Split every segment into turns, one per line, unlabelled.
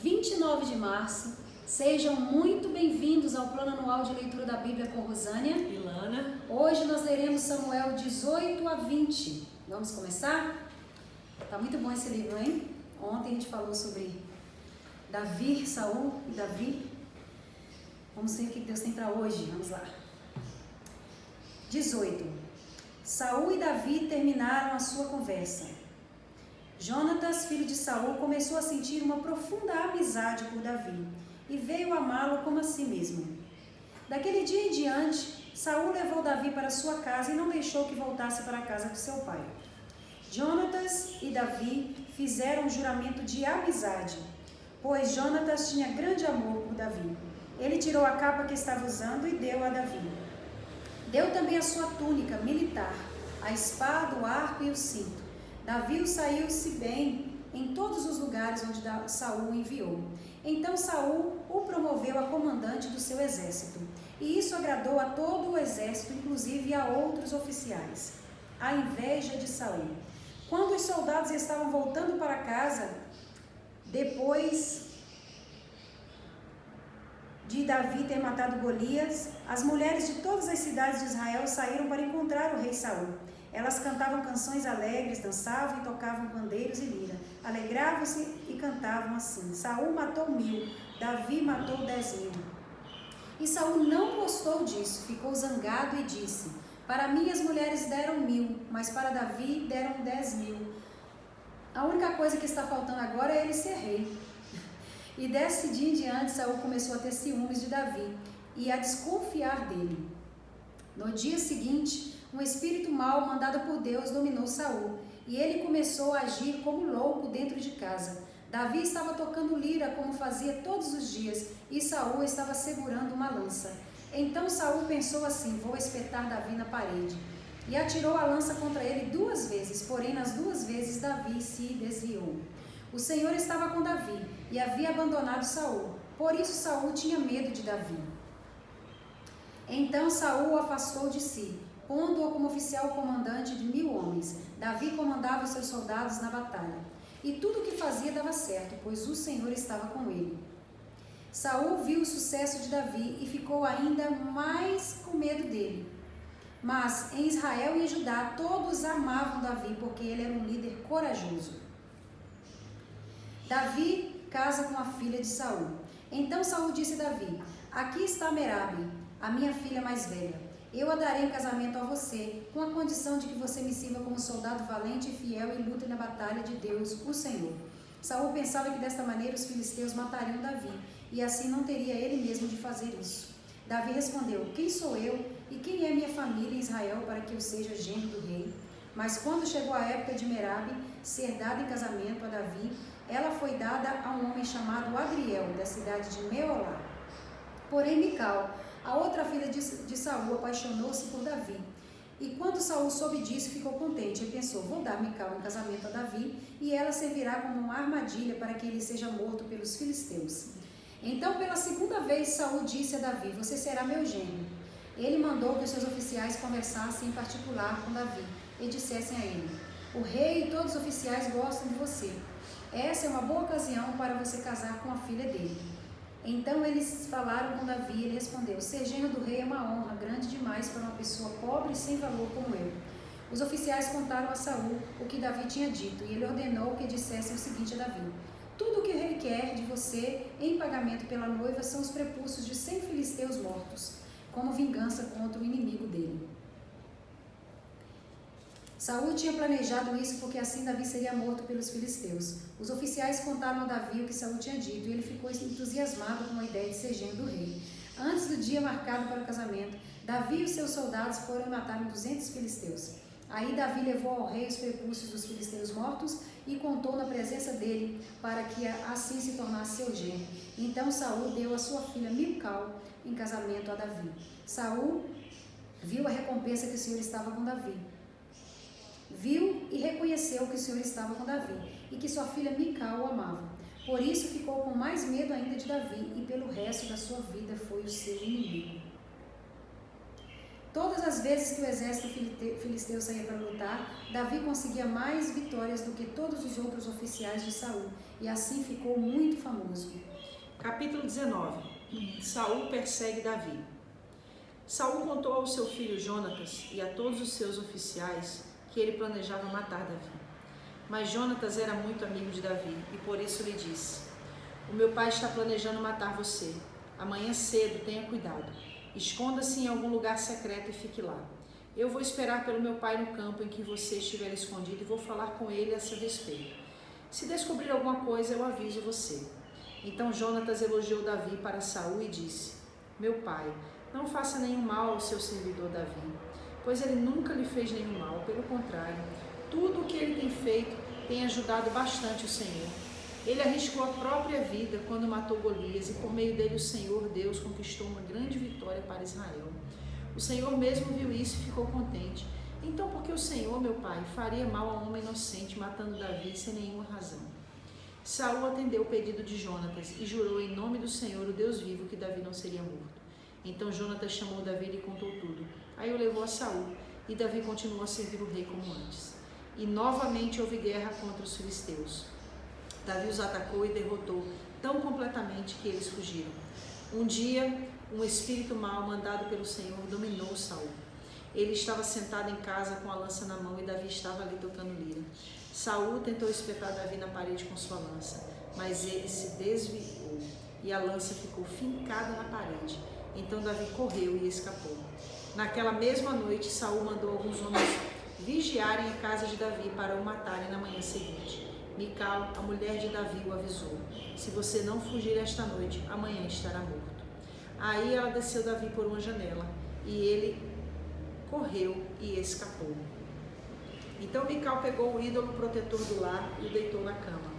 29 de março. Sejam muito bem-vindos ao Plano Anual de Leitura da Bíblia com Rosânia
e Lana.
Hoje nós leremos Samuel 18 a 20. Vamos começar? Tá muito bom esse livro, hein? Ontem a gente falou sobre Davi, Saul e Davi. Vamos ver o que Deus tem para hoje. Vamos lá. 18. Saul e Davi terminaram a sua conversa. Jonatas, filho de Saul, começou a sentir uma profunda amizade por Davi e veio amá-lo como a si mesmo. Daquele dia em diante, Saul levou Davi para sua casa e não deixou que voltasse para a casa de seu pai. Jonatas e Davi fizeram um juramento de amizade, pois Jonatas tinha grande amor por Davi. Ele tirou a capa que estava usando e deu a Davi. Deu também a sua túnica militar, a espada, o arco e o cinto. Davi saiu-se bem em todos os lugares onde Saul o enviou. Então Saul o promoveu a comandante do seu exército, e isso agradou a todo o exército, inclusive a outros oficiais. A inveja de Saul. Quando os soldados estavam voltando para casa, depois de Davi ter matado Golias, as mulheres de todas as cidades de Israel saíram para encontrar o rei Saul. Elas cantavam canções alegres, dançavam e tocavam pandeiros e lira. Alegravam-se e cantavam assim: Saul matou 1000, Davi matou 10.000. E Saul não gostou disso, ficou zangado e disse: para mim as mulheres deram 1000, mas para Davi deram 10.000. A única coisa que está faltando agora é ele ser rei. E desse dia em diante, Saul começou a ter ciúmes de Davi e a desconfiar dele. No dia seguinte, um espírito mau mandado por Deus dominou Saul, e ele começou a agir como louco dentro de casa. Davi estava tocando lira como fazia todos os dias, e Saul estava segurando uma lança. Então Saul pensou assim: vou espetar Davi na parede. E atirou a lança contra ele 2 vezes, porém nas 2 vezes Davi se desviou. O Senhor estava com Davi e havia abandonado Saul, por isso Saul tinha medo de Davi. Então Saul o afastou de si, pondo-o como oficial comandante de 1000 homens. Davi comandava os seus soldados na batalha. E tudo o que fazia dava certo, pois o Senhor estava com ele. Saul viu o sucesso de Davi e ficou ainda mais com medo dele. Mas em Israel e em Judá todos amavam Davi, porque ele era um líder corajoso. Davi casa com a filha de Saul. Então Saul disse a Davi: aqui está Merabe, a minha filha mais velha. Eu a darei em casamento a você, com a condição de que você me sirva como soldado valente e fiel e lute na batalha de Deus, o Senhor. Saul pensava que desta maneira os filisteus matariam Davi, e assim não teria ele mesmo de fazer isso. Davi respondeu: quem sou eu e quem é minha família em Israel para que eu seja genro do rei? Mas quando chegou a época de Merabe ser dada em casamento a Davi, ela foi dada a um homem chamado Adriel, da cidade de Meolá. Porém Mical, a outra filha de Saul, apaixonou-se por Davi. E quando Saul soube disso, ficou contente. Ele pensou: vou dar Mical em casamento a Davi, e ela servirá como uma armadilha para que ele seja morto pelos filisteus. Então, pela 2ª vez, Saul disse a Davi: você será meu genro. Ele mandou que os seus oficiais conversassem em particular com Davi e dissessem a ele: o rei e todos os oficiais gostam de você. Essa é uma boa ocasião para você casar com a filha dele. Então eles falaram com Davi e ele respondeu: ser genro do rei é uma honra grande demais para uma pessoa pobre e sem valor como eu. Os oficiais contaram a Saul o que Davi tinha dito, e ele ordenou que dissessem o seguinte a Davi: tudo o que o rei quer de você em pagamento pela noiva são os prepúcios de 100 filisteus mortos, como vingança contra o inimigo dele. Saul tinha planejado isso porque assim Davi seria morto pelos filisteus. Os oficiais contaram a Davi o que Saul tinha dito e ele ficou entusiasmado com a ideia de ser genro do rei. Antes do dia marcado para o casamento, Davi e os seus soldados foram e mataram 200 filisteus. Aí Davi levou ao rei os prepúcios dos filisteus mortos e contou na presença dele para que assim se tornasse seu genro. Então Saul deu a sua filha Mical em casamento a Davi. Saul viu a recompensa que o Senhor estava com Davi. Viu e reconheceu que o Senhor estava com Davi e que sua filha Mical o amava. Por isso ficou com mais medo ainda de Davi e pelo resto da sua vida foi o seu inimigo. Todas as vezes que o exército filisteu saía para lutar, Davi conseguia mais vitórias do que todos os outros oficiais de Saul, e assim ficou muito famoso.
Capítulo 19. Saul persegue Davi. Saul contou ao seu filho Jonatas e a todos os seus oficiais que ele planejava matar Davi. Mas Jonatas era muito amigo de Davi e por isso lhe disse: o meu pai está planejando matar você. Amanhã cedo, tenha cuidado. Esconda-se em algum lugar secreto e fique lá. Eu vou esperar pelo meu pai no campo em que você estiver escondido e vou falar com ele a seu respeito. Se descobrir alguma coisa, eu aviso você. Então Jonatas elogiou Davi para Saul e disse: meu pai, não faça nenhum mal ao seu servidor Davi, pois ele nunca lhe fez nenhum mal, pelo contrário, tudo o que ele tem feito tem ajudado bastante o Senhor. Ele arriscou a própria vida quando matou Golias e por meio dele o Senhor Deus conquistou uma grande vitória para Israel. O Senhor mesmo viu isso e ficou contente. Então por que o Senhor, meu pai, faria mal a um homem inocente matando Davi sem nenhuma razão? Saul atendeu o pedido de Jonatas e jurou em nome do Senhor, o Deus vivo, que Davi não seria morto. Então Jonatas chamou Davi e lhe contou tudo. Aí o levou a Saul e Davi continuou a servir o rei como antes. E novamente houve guerra contra os filisteus. Davi os atacou e derrotou tão completamente que eles fugiram. Um dia, um espírito mau mandado pelo Senhor dominou Saul. Ele estava sentado em casa com a lança na mão e Davi estava ali tocando lira. Saul tentou espetar Davi na parede com sua lança, mas ele se desviou e a lança ficou fincada na parede. Então Davi correu e escapou. Naquela mesma noite, Saul mandou alguns homens vigiarem a casa de Davi para o matarem na manhã seguinte. Mical, a mulher de Davi, o avisou: se você não fugir esta noite, amanhã estará morto. Aí ela desceu Davi por uma janela e ele correu e escapou. Então Mical pegou o ídolo protetor do lar e o deitou na cama,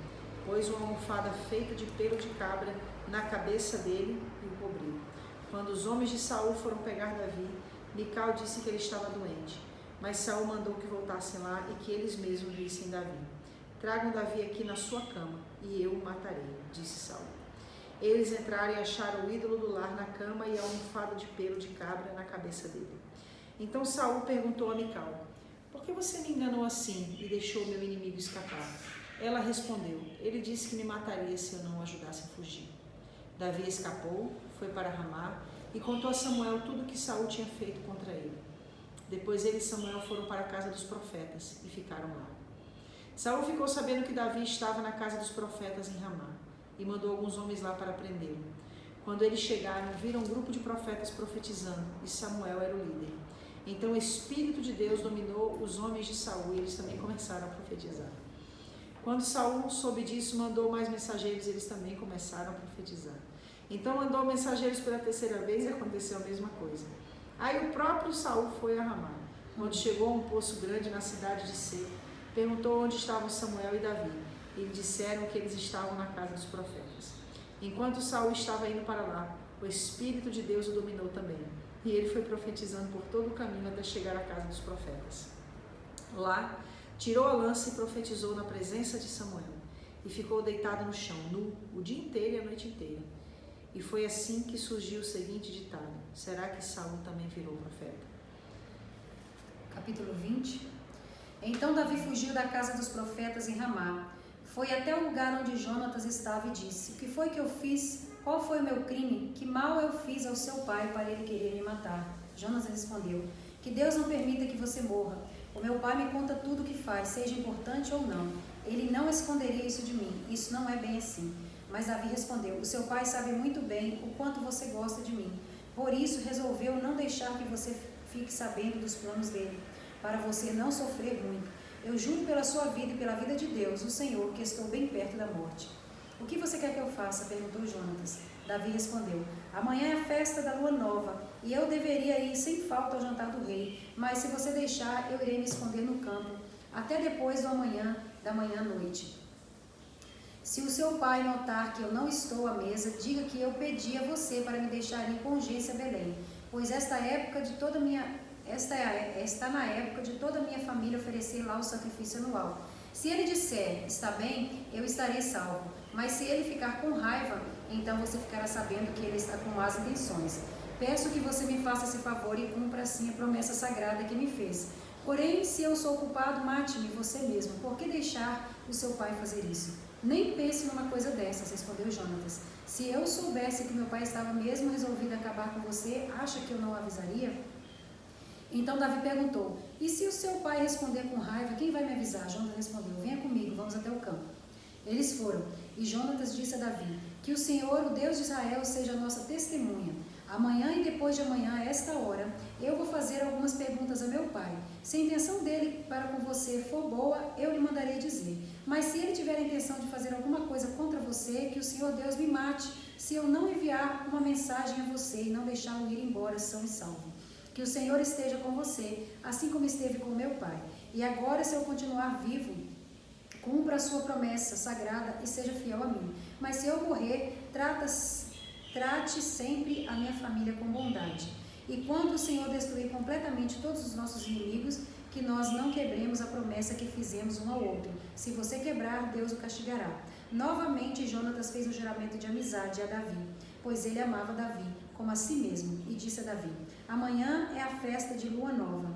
pôs uma almofada feita de pelo de cabra na cabeça dele e o cobriu. Quando os homens de Saul foram pegar Davi, Mical disse que ele estava doente, mas Saul mandou que voltassem lá e que eles mesmos vissem Davi. Tragam Davi aqui na sua cama e eu o matarei, disse Saul. Eles entraram e acharam o ídolo do lar na cama e a almofada de pelo de cabra na cabeça dele. Então Saul perguntou a Mical: por que você me enganou assim e deixou meu inimigo escapar? Ela respondeu: ele disse que me mataria se eu não o ajudasse a fugir. Davi escapou, foi para Ramá e contou a Samuel tudo o que Saul tinha feito contra ele. Depois ele e Samuel foram para a casa dos profetas e ficaram lá. Saul ficou sabendo que Davi estava na casa dos profetas em Ramá e mandou alguns homens lá para prendê-lo. Quando eles chegaram, viram um grupo de profetas profetizando e Samuel era o líder. Então o Espírito de Deus dominou os homens de Saul e eles também começaram a profetizar. Quando Saul soube disso, mandou mais mensageiros e eles também começaram a profetizar. Então mandou mensageiros pela terceira vez e aconteceu a mesma coisa. Aí o próprio Saul foi a Ramá. Quando chegou a um poço grande na cidade de Sé, perguntou onde estavam Samuel e Davi. E lhe disseram que eles estavam na casa dos profetas. Enquanto Saul estava indo para lá, o Espírito de Deus o dominou também. E ele foi profetizando por todo o caminho até chegar à casa dos profetas. Lá, tirou a lança e profetizou na presença de Samuel. E ficou deitado no chão, nu, o dia inteiro e a noite inteira. E foi assim que surgiu o seguinte ditado: será que Saul também virou profeta?
Capítulo 20. Então Davi fugiu da casa dos profetas em Ramá. Foi até o lugar onde Jonatas estava e disse: o que foi que eu fiz? Qual foi o meu crime? Que mal eu fiz ao seu pai para ele querer me matar? Jonatas respondeu: que Deus não permita que você morra. O meu pai me conta tudo o que faz, seja importante ou não. Ele não esconderia isso de mim. Isso não é bem assim. Mas Davi respondeu: o seu pai sabe muito bem o quanto você gosta de mim. Por isso resolveu não deixar que você fique sabendo dos planos dele, para você não sofrer muito. Eu juro pela sua vida e pela vida de Deus, o Senhor, que estou bem perto da morte. O que você quer que eu faça? Perguntou Jonatas. Davi respondeu: amanhã é a festa da lua nova, e eu deveria ir sem falta ao jantar do rei, mas se você deixar, eu irei me esconder no campo, até depois da manhã à noite. Se o seu pai notar que eu não estou à mesa, diga que eu pedi a você para me deixar ir com urgência a Belém, pois está na época de toda a minha família oferecer lá o sacrifício anual. Se ele disser, está bem, eu estarei salvo. Mas se ele ficar com raiva, então você ficará sabendo que ele está com más intenções. Peço que você me faça esse favor e cumpra assim a promessa sagrada que me fez. Porém, se eu sou culpado, mate-me você mesmo. Por que deixar o seu pai fazer isso? Nem pense numa coisa dessas, respondeu Jonatas. Se eu soubesse que meu pai estava mesmo resolvido a acabar com você, acha que eu não avisaria? Então Davi perguntou, e se o seu pai responder com raiva, quem vai me avisar? Jonatas respondeu, venha comigo, vamos até o campo. Eles foram, e Jonatas disse a Davi, que o Senhor, o Deus de Israel, seja a nossa testemunha. Amanhã e depois de amanhã, a esta hora, eu vou fazer algumas perguntas a meu pai. Se a intenção dele para com você for boa, eu lhe mandarei dizer. Mas se ele tiver a intenção de fazer alguma coisa contra você, que o Senhor Deus me mate, se eu não enviar uma mensagem a você e não deixá-lo ir embora são e salvo. Que o Senhor esteja com você, assim como esteve com meu pai. E agora, se eu continuar vivo, cumpra a sua promessa sagrada e seja fiel a mim. Mas se eu morrer, trate sempre a minha família com bondade. E quando o Senhor destruir completamente todos os nossos inimigos, que nós não quebremos a promessa que fizemos um ao outro. Se você quebrar, Deus o castigará. Novamente, Jonatas fez um juramento de amizade a Davi, pois ele amava Davi como a si mesmo, e disse a Davi, amanhã é a festa de lua nova,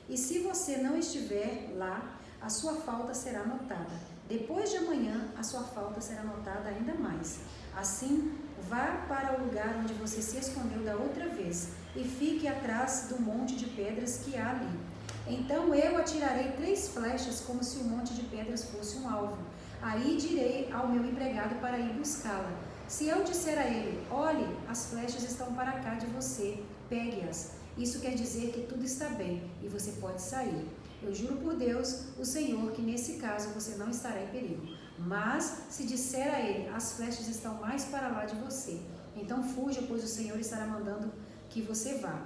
e se você não estiver lá, a sua falta será notada. Depois de amanhã, a sua falta será notada ainda mais. Assim, vá para o lugar onde você se escondeu da outra vez e fique atrás do monte de pedras que há ali. Então eu atirarei 3 flechas como se o monte de pedras fosse um alvo. Aí direi ao meu empregado para ir buscá-la. Se eu disser a ele, olhe, as flechas estão para cá de você, pegue-as. Isso quer dizer que tudo está bem e você pode sair. Eu juro por Deus, o Senhor, que nesse caso você não estará em perigo. Mas, se disser a ele, as flechas estão mais para lá de você, então fuja, pois o Senhor estará mandando que você vá.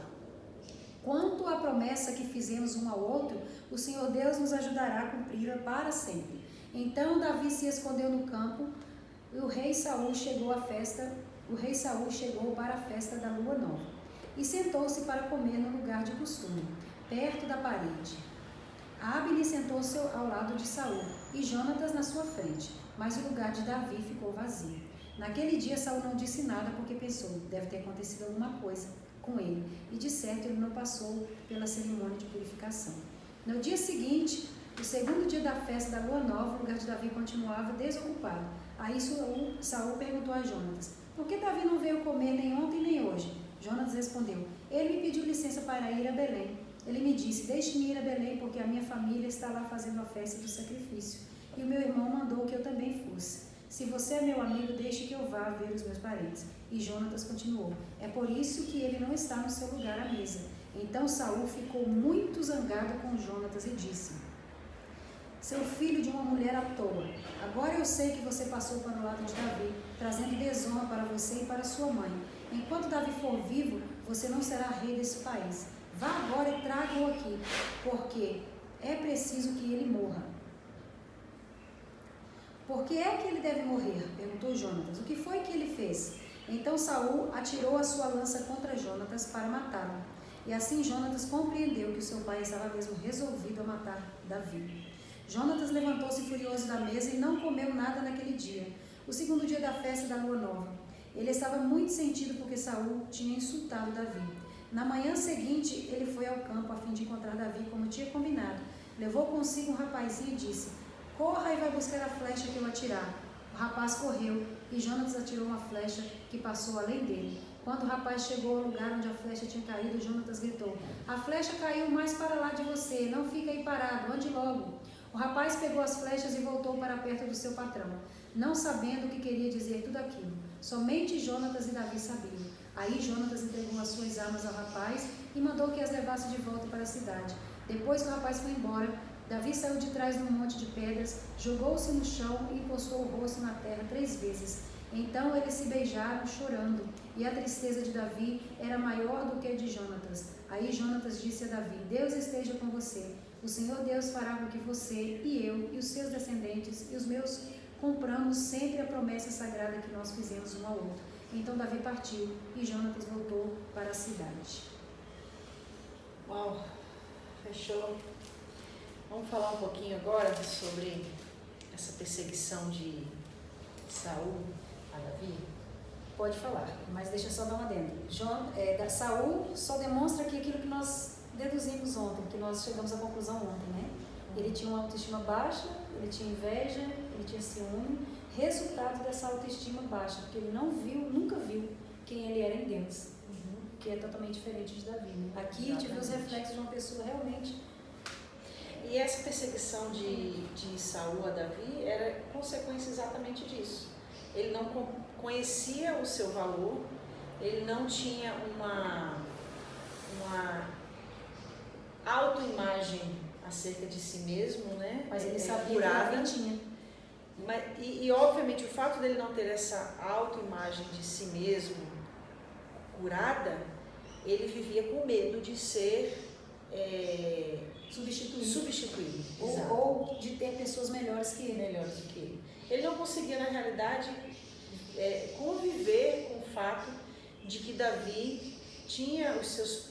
Quanto à promessa que fizemos um ao outro, o Senhor Deus nos ajudará a cumpri-la para sempre. Então Davi se escondeu no campo, e o rei Saul chegou para a festa da lua nova, e sentou-se para comer no lugar de costume, perto da parede. Abner sentou-se ao lado de Saul, e Jonatas na sua frente, mas o lugar de Davi ficou vazio. Naquele dia Saul não disse nada, porque pensou, deve ter acontecido alguma coisa com ele, e de certo ele não passou pela cerimônia de purificação. No dia seguinte, o segundo dia da festa da lua nova, o lugar de Davi continuava desocupado. Aí Saul perguntou a Jonatas, por que Davi não veio comer nem ontem nem hoje? Jonatas respondeu, ele me pediu licença para ir a Belém. Ele me disse, deixe-me ir a Belém, porque a minha família está lá fazendo a festa do sacrifício. E o meu irmão mandou que eu também fosse. Se você é meu amigo, deixe que eu vá ver os meus parentes. E Jonatas continuou, é por isso que ele não está no seu lugar à mesa. Então Saul ficou muito zangado com Jonatas e disse, seu filho de uma mulher à toa, agora eu sei que você passou para o lado de Davi, trazendo desonra para você e para sua mãe. Enquanto Davi for vivo, você não será rei desse país. Vá agora e traga-o aqui, porque é preciso que ele morra. Por que é que ele deve morrer? Perguntou Jonatas. O que foi que ele fez? Então Saul atirou a sua lança contra Jonatas para matá-lo. E assim Jonatas compreendeu que o seu pai estava mesmo resolvido a matar Davi. Jonatas levantou-se furioso da mesa e não comeu nada naquele dia, o segundo dia da festa da lua nova. Ele estava muito sentido porque Saul tinha insultado Davi. Na manhã seguinte, ele foi ao campo a fim de encontrar Davi como tinha combinado. Levou consigo um rapazinho e disse, corra e vai buscar a flecha que eu atirar. O rapaz correu e Jonatas atirou uma flecha que passou além dele. Quando o rapaz chegou ao lugar onde a flecha tinha caído, Jonatas gritou, a flecha caiu mais para lá de você, não fica aí parado, ande logo. O rapaz pegou as flechas e voltou para perto do seu patrão, não sabendo o que queria dizer tudo aquilo. Somente Jonatas e Davi sabiam. Aí Jonatas entregou as suas armas ao rapaz e mandou que as levasse de volta para a cidade. Depois que o rapaz foi embora, Davi saiu de trás de um monte de pedras, jogou-se no chão e encostou o rosto na terra 3 vezes. Então eles se beijaram, chorando, e a tristeza de Davi era maior do que a de Jonatas. Aí Jonatas disse a Davi, Deus esteja com você. O Senhor Deus fará com que você e eu e os seus descendentes e os meus cumpramos sempre a promessa sagrada que nós fizemos um ao outro. Então Davi partiu e Jonatas voltou para a cidade.
Uau, fechou. Vamos falar um pouquinho agora sobre essa perseguição de Saul a Davi.
Pode falar, mas deixa eu só dar uma adendo. Saul só demonstra aqui aquilo que nós deduzimos ontem, que nós chegamos à conclusão ontem, né? Ele tinha uma autoestima baixa, ele tinha inveja, ele tinha ciúme, resultado dessa autoestima baixa, porque ele nunca viu quem ele era em Deus, que é totalmente diferente de Davi, né? Aqui a gente vê os reflexos de uma pessoa realmente...
E essa perseguição de Saul a Davi era consequência exatamente disso. Ele não conhecia o seu valor, ele não tinha uma autoimagem acerca de si mesmo, né?
Mas ele sabia
curada.
que ele tinha.
E obviamente o fato dele não ter essa autoimagem de si mesmo curada, ele vivia com medo de ser substituído.
Ou de ter pessoas melhores que ele.
Melhores do que ele. Ele não conseguia, na realidade, conviver com o fato de que Davi tinha os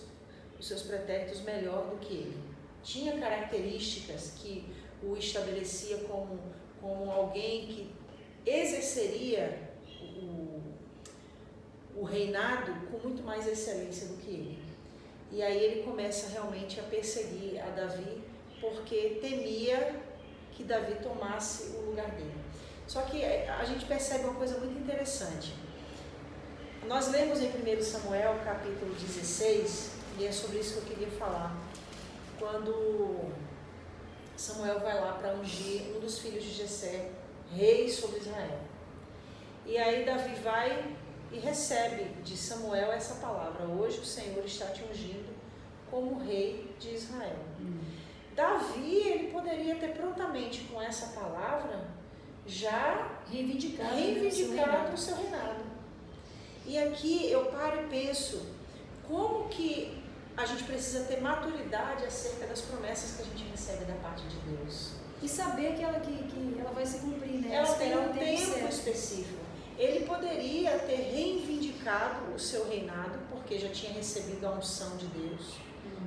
seus pretéritos melhor do que ele. Tinha características que o estabelecia como alguém que exerceria o reinado com muito mais excelência do que ele. E aí ele começa realmente a perseguir a Davi porque temia que Davi tomasse o lugar dele. Só que a gente percebe uma coisa muito interessante. Nós lemos em 1 Samuel, capítulo 16, e é sobre isso que eu queria falar. Quando Samuel vai lá para ungir um dos filhos de Jessé, rei sobre Israel. E aí Davi vai e recebe de Samuel essa palavra: hoje o Senhor está te ungindo como rei de Israel. Davi, ele poderia ter prontamente com essa palavra já reivindicado o seu reinado. E aqui eu paro e penso, como que a gente precisa ter maturidade acerca das promessas que a gente recebe da parte de Deus.
E saber que ela vai se cumprir, né?
Ela tem um tempo específico. Ele poderia ter reivindicado o seu reinado, porque já tinha recebido a unção de Deus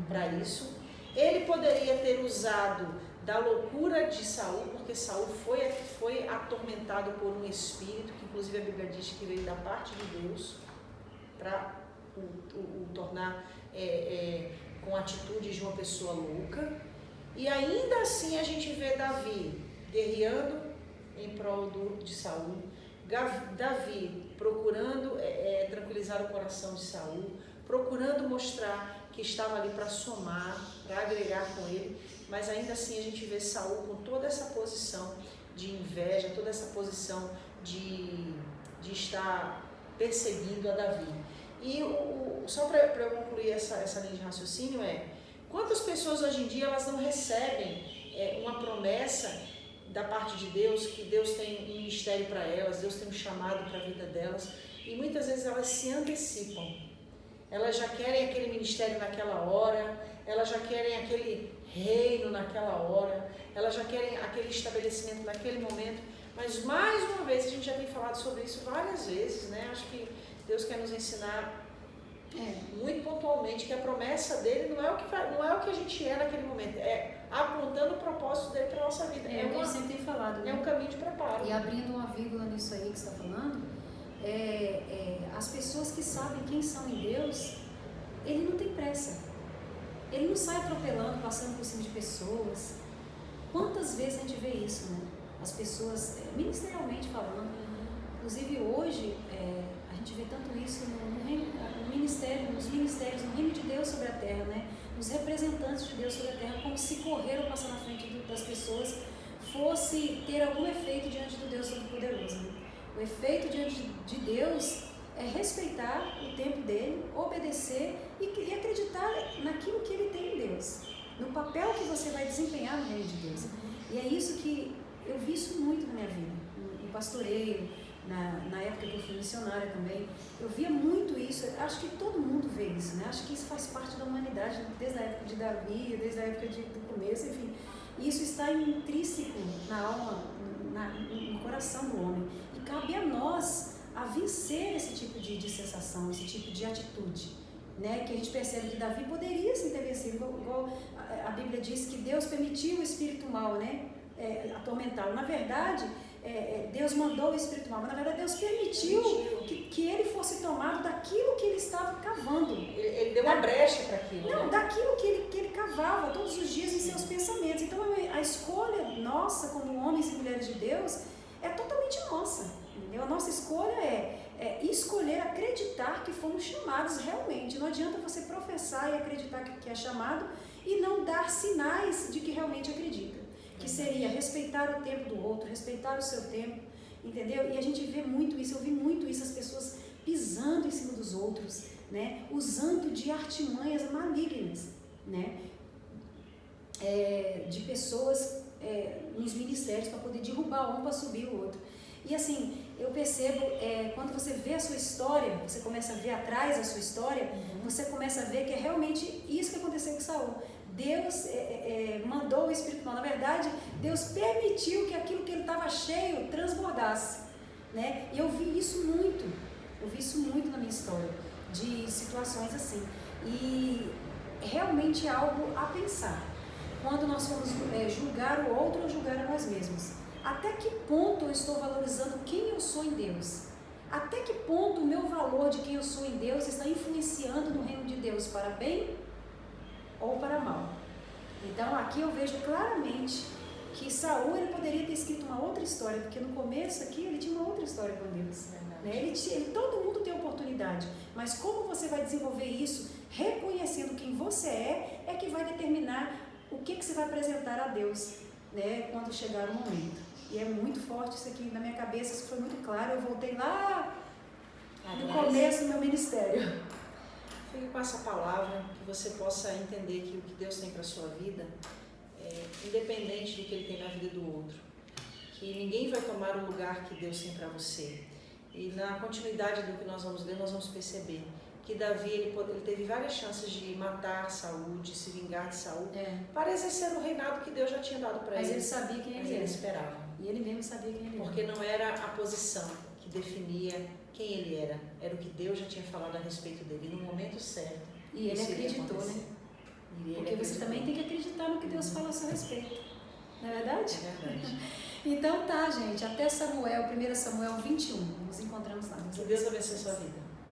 para isso. Ele poderia ter usado da loucura de Saul, porque Saul foi atormentado por um espírito, que inclusive a Bíblia diz que veio da parte de Deus, para o tornar com atitudes de uma pessoa louca. E ainda assim a gente vê Davi guerreando em prol de Saul, Davi procurando tranquilizar o coração de Saul, procurando mostrar que estava ali para somar, para agregar com ele, mas ainda assim a gente vê Saul com toda essa posição de inveja, toda essa posição de estar perseguindo a Davi. E só para eu concluir essa linha de raciocínio quantas pessoas hoje em dia elas não recebem uma promessa da parte de Deus, que Deus tem um ministério para elas, Deus tem um chamado para a vida delas, e muitas vezes elas se antecipam. Elas já querem aquele ministério naquela hora, elas já querem aquele reino naquela hora, elas já querem aquele estabelecimento naquele momento, mas mais uma vez, a gente já tem falado sobre isso várias vezes, né? Acho que Deus quer nos ensinar muito pontualmente que a promessa dele não é o que a gente é naquele momento, é apontando o propósito dele para a nossa vida.
A gente sempre tem falado, né?
É um caminho de preparo.
E abrindo uma vírgula nisso aí que você está falando, as pessoas que sabem quem são em Deus, ele não tem pressa. Ele não sai atropelando, passando por cima de pessoas. Quantas vezes a gente vê isso, né? As pessoas, ministerialmente falando, inclusive hoje, a gente vê tanto isso nos ministérios, no reino de Deus sobre a terra, né? Os representantes de Deus sobre a terra, como se correr ou passar na frente das pessoas fosse ter algum efeito diante do Deus Todo-Poderoso, né? O efeito diante de Deus é respeitar o tempo dele, obedecer e acreditar naquilo que ele tem em Deus, no papel que você vai desempenhar no reino de Deus. E é isso que eu vi isso muito na minha vida, no pastoreio, na época que eu fui missionária também. Eu via muito isso, acho que todo mundo vê isso, né? Acho que isso faz parte da humanidade, desde a época de Davi, desde a época do começo, enfim. E isso está intrínseco na alma, no coração do homem. E cabe a nós a vencer esse tipo de sensação, esse tipo de atitude, né? Que a gente percebe que Davi poderia sim ter vencido, igual a Bíblia diz que Deus permitiu o espírito mau, né? Atormentá-lo. Na verdade, Deus mandou o espírito mal, mas na verdade Deus permitiu que ele fosse tomado daquilo que ele estava cavando.
Ele deu uma brecha para aquilo.
Não,
né?
daquilo que ele cavava todos os dias em seus pensamentos. Então a escolha nossa como homens e mulheres de Deus é totalmente nossa. Entendeu? A nossa escolha é escolher acreditar que fomos chamados realmente. Não adianta você professar e acreditar que é chamado e não dar sinais de que realmente acredita. Que seria respeitar o tempo do outro, respeitar o seu tempo, entendeu? E a gente vê muito isso, eu vi muito isso, as pessoas pisando em cima dos outros, né? Usando de artimanhas malignas, né? De pessoas nos ministérios para poder derrubar um para subir o outro. E assim, eu percebo, quando você vê a sua história, você começa a ver atrás a sua história, você começa a ver que é realmente isso que aconteceu com Saul. Deus mandou o Espírito mal. Na verdade, Deus permitiu que aquilo que ele estava cheio transbordasse, né? E eu vi isso muito na minha história, de situações assim. E realmente é algo a pensar. Quando nós formos julgar o outro ou julgar a nós mesmos. Até que ponto eu estou valorizando quem eu sou em Deus? Até que ponto o meu valor de quem eu sou em Deus está influenciando no reino de Deus para bem ou para mal? Então aqui eu vejo claramente que Saul ele poderia ter escrito uma outra história, porque no começo aqui ele tinha uma outra história com Deus. Né? Todo mundo tem oportunidade, mas como você vai desenvolver isso, reconhecendo quem você é que vai determinar o que você vai apresentar a Deus, né, quando chegar o momento. E é muito forte isso aqui na minha cabeça, isso foi muito claro, eu voltei lá no começo do meu ministério.
Fique com essa palavra, que você possa entender que o que Deus tem para a sua vida é independente do que Ele tem na vida do outro. Que ninguém vai tomar o lugar que Deus tem para você. E na continuidade do que nós vamos ler, nós vamos perceber que Davi ele teve várias chances de matar Saul, de se vingar de Saul, para exercer o reinado que Deus já tinha dado para ele.
Mas ele sabia quem ele era.
Esperava.
E ele mesmo sabia quem ele era.
Porque não era a posição que definia quem ele era o que Deus já tinha falado a respeito dele, no momento certo.
E ele acreditou, né? Porque você também tem que acreditar no que Deus fala a seu respeito. Não é verdade?
É verdade.
Então tá, gente. Até Samuel, 1 Samuel 21. Nos encontramos lá.
Que Deus abençoe a sua vida.